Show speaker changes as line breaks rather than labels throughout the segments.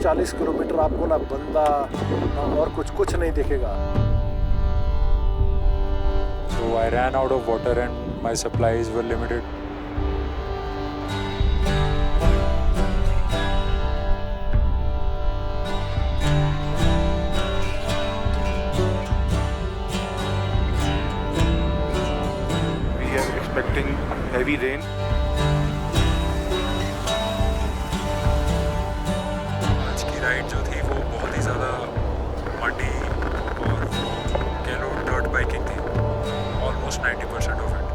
30-40 kilometre आपको ना बंदा ना और कुछ नहीं दिखेगा।
So I ran out of water and my supplies were limited.
We are expecting heavy rain.
आज की राइड जो थी वो बहुत ही ज़्यादा मडी और कह लो डर्ट बाइकिंग थी, almost 90% of it.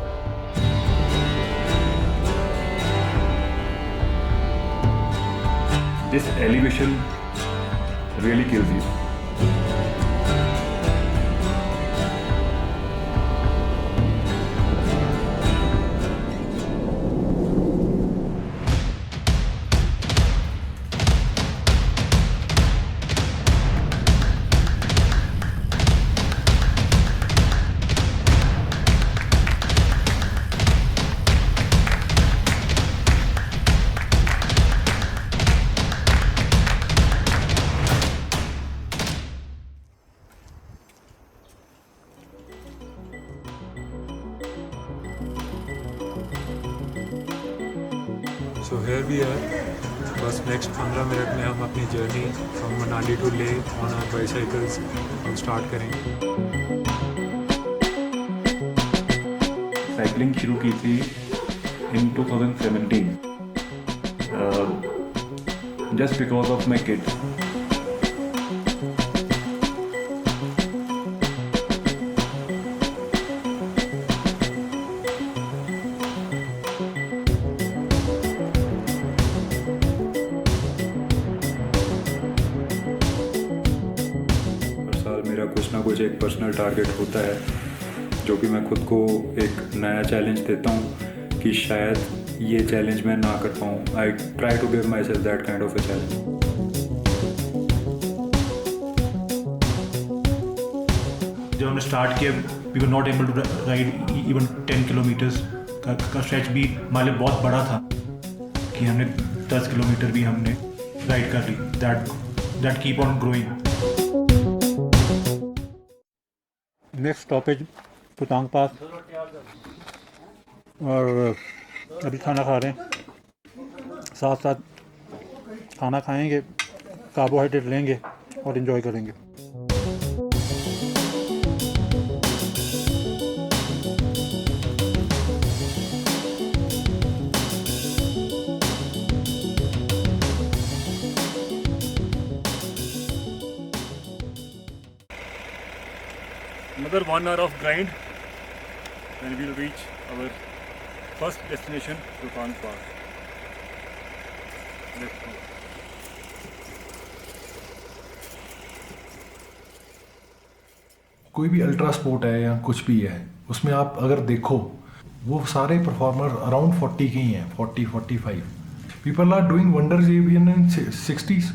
This elevation really kills you.
So here we are. बस नेक्स्ट 15 मिनट में हम अपनी जर्नी फ्रॉम मनाली टू ले ऑन आवर बाईसाइकिल्स हम स्टार्ट करेंगे।
साइकिलिंग शुरू की थी इन 2017 just because of my kids.
हर साल मेरा कुछ ना कुछ एक पर्सनल टारगेट होता है, जो कि मैं खुद को एक नया चैलेंज देता हूँ कि शायद ये चैलेंज मैं ना कर पाऊँ। I try to give myself that kind of a challenge.
जब हमने स्टार्ट किया we were not able to ride even 10 kilometres का स्ट्रेच भी हमारे लिए बहुत बड़ा था कि हमने 10 किलोमीटर भी हमने राइड कर ली। That keep on growing. Next stoppage पुतांग पास, और अभी खाना खा रहे हैं, साथ साथ खाना खाएंगे, कार्बोहाइड्रेट लेंगे और इन्जॉय करेंगे। Another 1 hour of grind, and we'll reach our first destination, Rotang Pass. Let's go.
कोई भी अल्ट्रा स्पोर्ट है या कुछ भी है, उसमें आप अगर देखो वो सारे परफॉर्मर अराउंड 40 के ही हैं, 40-45। People are doing wonders even in 60s।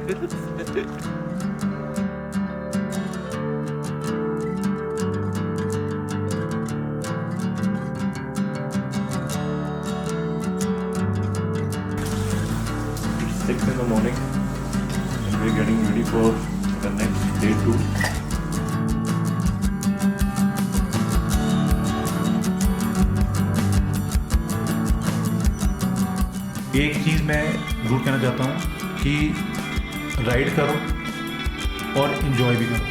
It's 6 in the morning and we're getting ready for the next day 2.
एक चीज़ मैं ज़रूर कहना चाहता हूँ कि राइड करो और इन्जॉय भी करो।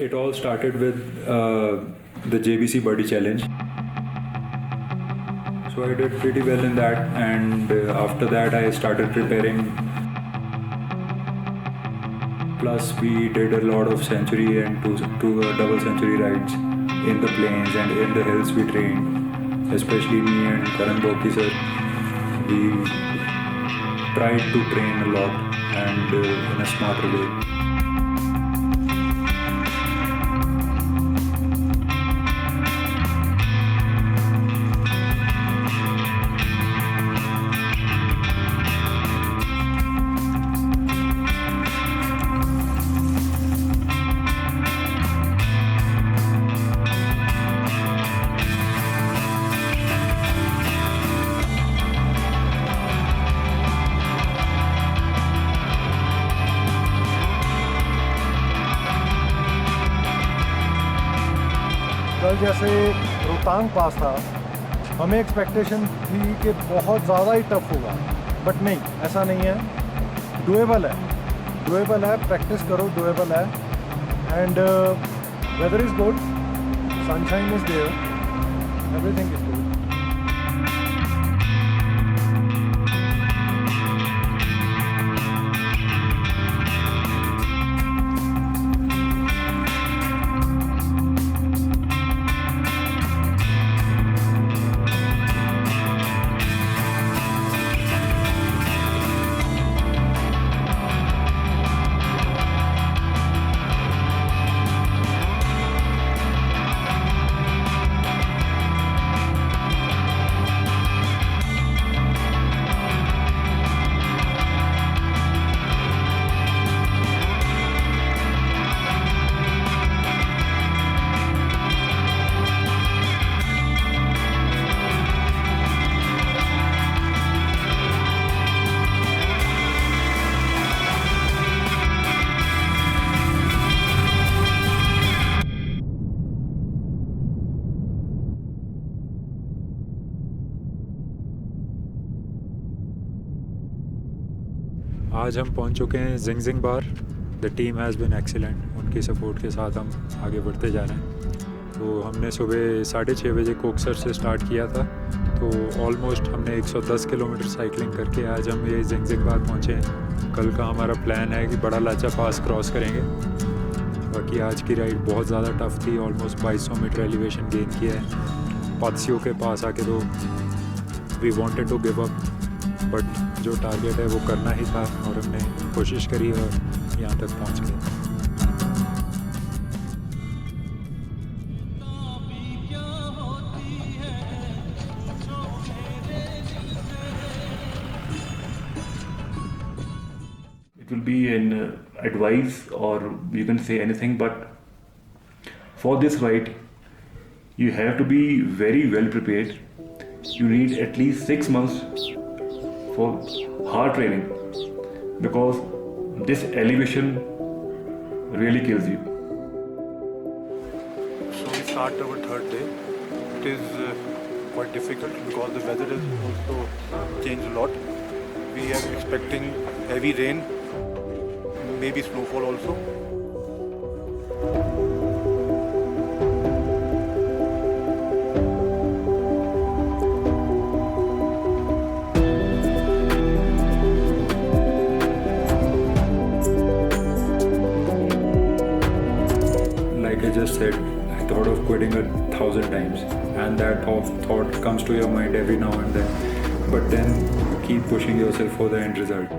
It all started with the JBC Buddy Challenge. So I did pretty well in that, and after that I started preparing. Plus we did a lot of century and two double century rides in the plains and in the hills we trained. especially me and Karan Boki sir, we tried to train a lot and in a smarter way.
कल जैसे रोहतांग पास था, हमें expectation थी कि बहुत ज़्यादा ही tough होगा, but नहीं, ऐसा नहीं है। डुएबल है, प्रैक्टिस करो, डुएबल है। And weather is good, sunshine is there, everything is good.
आज हम पहुंच चुके हैं Zingzing Bar. The team has been excellent. उनकी सपोर्ट के साथ हम आगे बढ़ते जा रहे हैं। तो हमने सुबह 6:30 बजे कोकसर से स्टार्ट किया था, तो ऑलमोस्ट हमने 110 किलोमीटर साइकिलिंग करके आज हम ये जिंगजिंग बार पहुँचे हैं। कल का हमारा प्लान है कि बड़ा लाचा पास क्रॉस करेंगे। बाकी आज की राइड बहुत ज़्यादा टफ थी, ऑलमोस्ट 2200 मीटर एलिवेशन गेन किया है। पादसियों के पास आके तो we wanted to give up, but जो टारगेट है वो करना ही था और हमने कोशिश करी और यहाँ तक पहुँच गए।
It will be an advice, or you can say anything, but for this ride you have to be very well prepared. You need at least 6 months for hard training, because this elevation really kills you.
So we start our third day. It is quite difficult because the weather has also changed a lot. We are expecting heavy rain, maybe snowfall also.
Like I just said, I thought of quitting 1,000 times, and that thought comes to your mind every now and then. But then keep pushing yourself for the end result.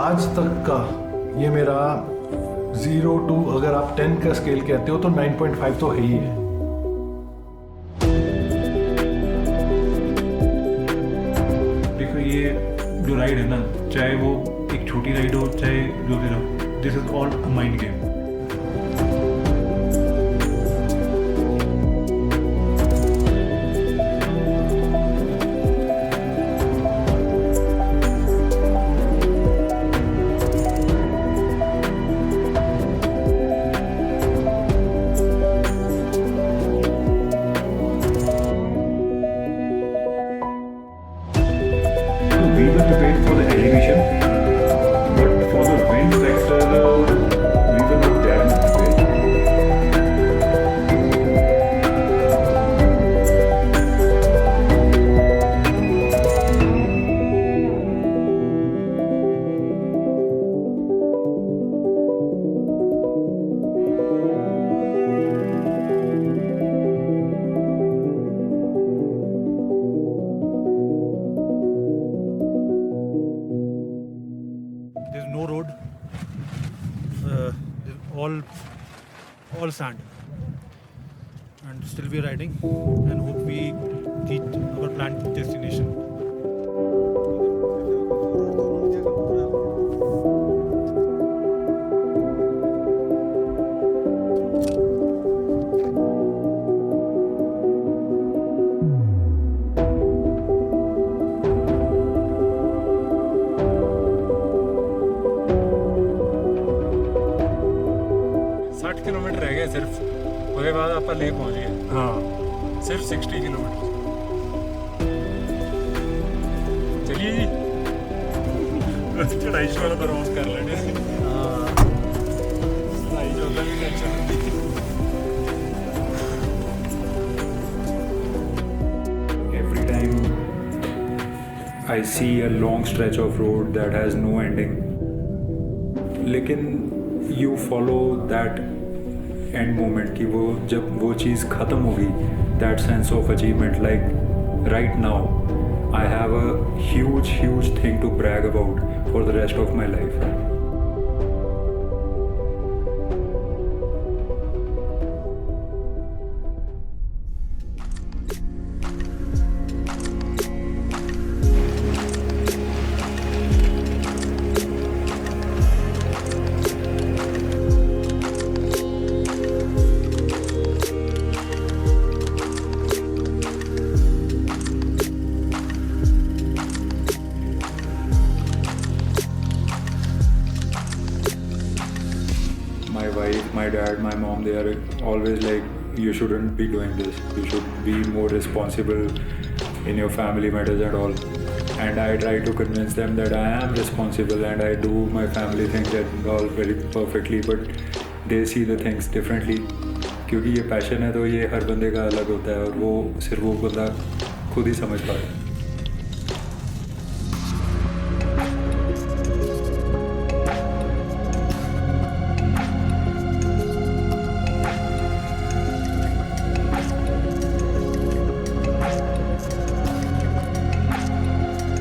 आज तक का ये मेरा 0 to, अगर आप 10 का scale कहते हो तो 9.5 तो है ही है।
देखो ये जो राइड है ना, चाहे वो एक छोटी राइड हो चाहे जो भी हो, this is all mind game.
We were prepared for the elevation, but for the
all sand. And still we are riding and hope we reach our planned destination.
Kilometre रह गए सिर्फ उसके बाद आप ले पहुंच गए
हाँ
सिर्फ 60 किलोमीटर चलिए जी चढ़ाई वाला तो रोज कर लेने चढ़ाई चौदह भी टेंशन होती every time I see a long stretch of road that has no ending लेकिन you follow that and moment कि वो जब वो चीज़ ख़त्म होगी that sense of achievement like right now I have a huge thing to brag about for the rest of my life my wife, my dad, my mom, they are always like, you shouldn't be doing this. You should be more responsible in your family matters and all. And I try to convince them that I am responsible and I do my family things and all very perfectly, but they see the things differently. क्योंकि ये passion है तो ये हर बंदे का अलग होता है और वो सिर्फ वो बंदा खुद ही समझ पाता है.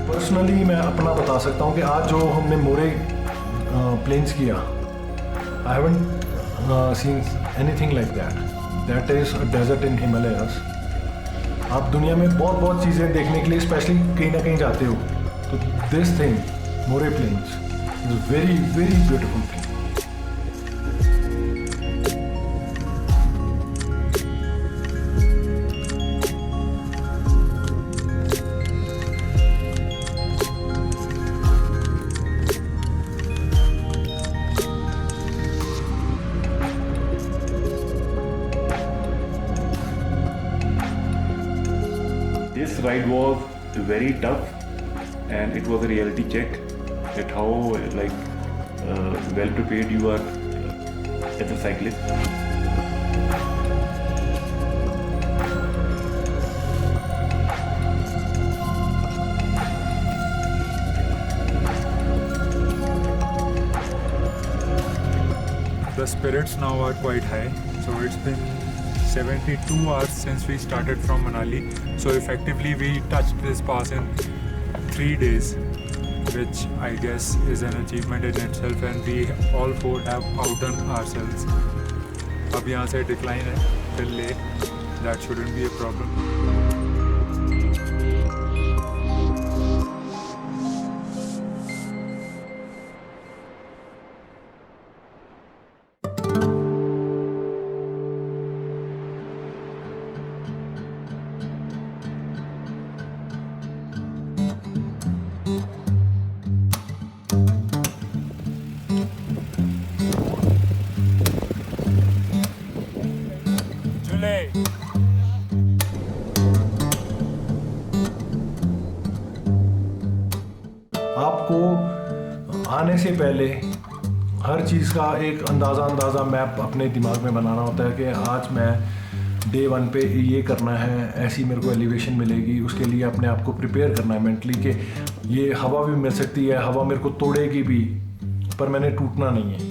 पर्सनली मैं अपना बता सकता हूँ कि आज जो हमने मोरे प्लेन्स किया I haven't seen anything like that is a desert in Himalayas. आप दुनिया में बहुत चीज़ें देखने के लिए स्पेशली कहीं ना कहीं जाते हो तो this thing More Plains is very beautiful thing.
This ride was very tough, and it was a reality check at how well prepared you are as a cyclist.
The spirits now are quite high, so it's been 72 hours since we started from Manali. So effectively we touched this pass in 3 days, which I guess is an achievement in itself, and we all four have outdone ourselves. अब यहाँ से decline है till Leh, that shouldn't be a problem.
आपको आने से पहले हर चीज़ का एक अंदाज़ा मैप अपने दिमाग में बनाना होता है कि आज मैं डे 1 पे ये करना है, ऐसी मेरे को एलिवेशन मिलेगी. उसके लिए अपने आप को प्रिपेयर करना है मेंटली कि ये हवा भी मिल सकती है, हवा मेरे को तोड़ेगी भी, पर मैंने टूटना नहीं है.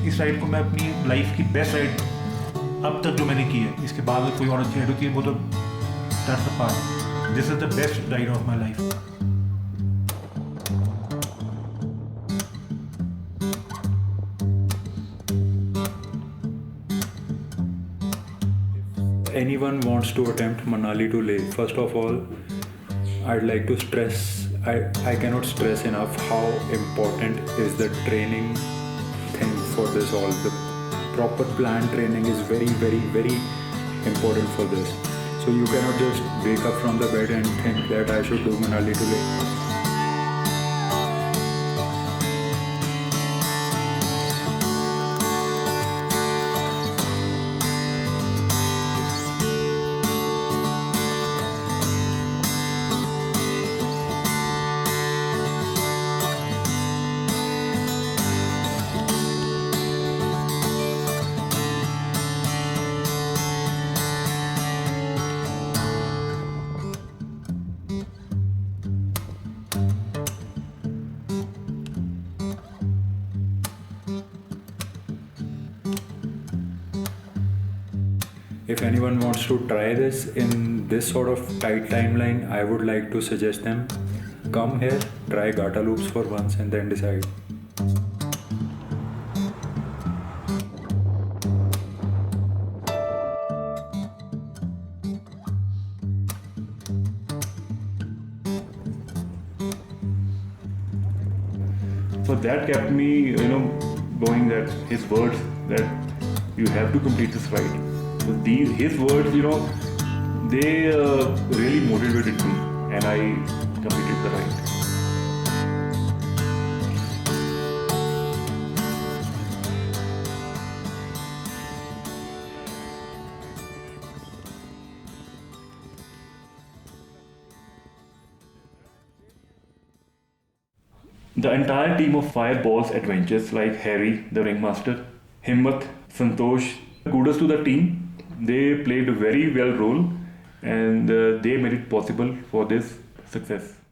इस राइड को मैं अपनी लाइफ की बेस्ट राइड अब तक जो मैंने की है, इसके बाद कोई और अच्छी राइड होती है वो तो that's the part. This is the best ride of my life.
Anyone wants to attempt Manali to Leh, first of all, I'd like to stress, I cannot stress enough how important is the training thing for this all. The proper planned training is very, very, very important for this. So you cannot just wake up from the bed and think that I should do Manali to Leh. If anyone wants to try this in this sort of tight timeline, I would like to suggest them come here, try Gata loops for once and then decide.
So that kept me, going that his words that you have to complete this ride. So his words, they really motivated me, and I completed the ride. The entire team of Fireballs Adventures, like Harry, the ringmaster, Himmat, Santosh, kudos to the team. They played a very well role, and they made it possible for this success.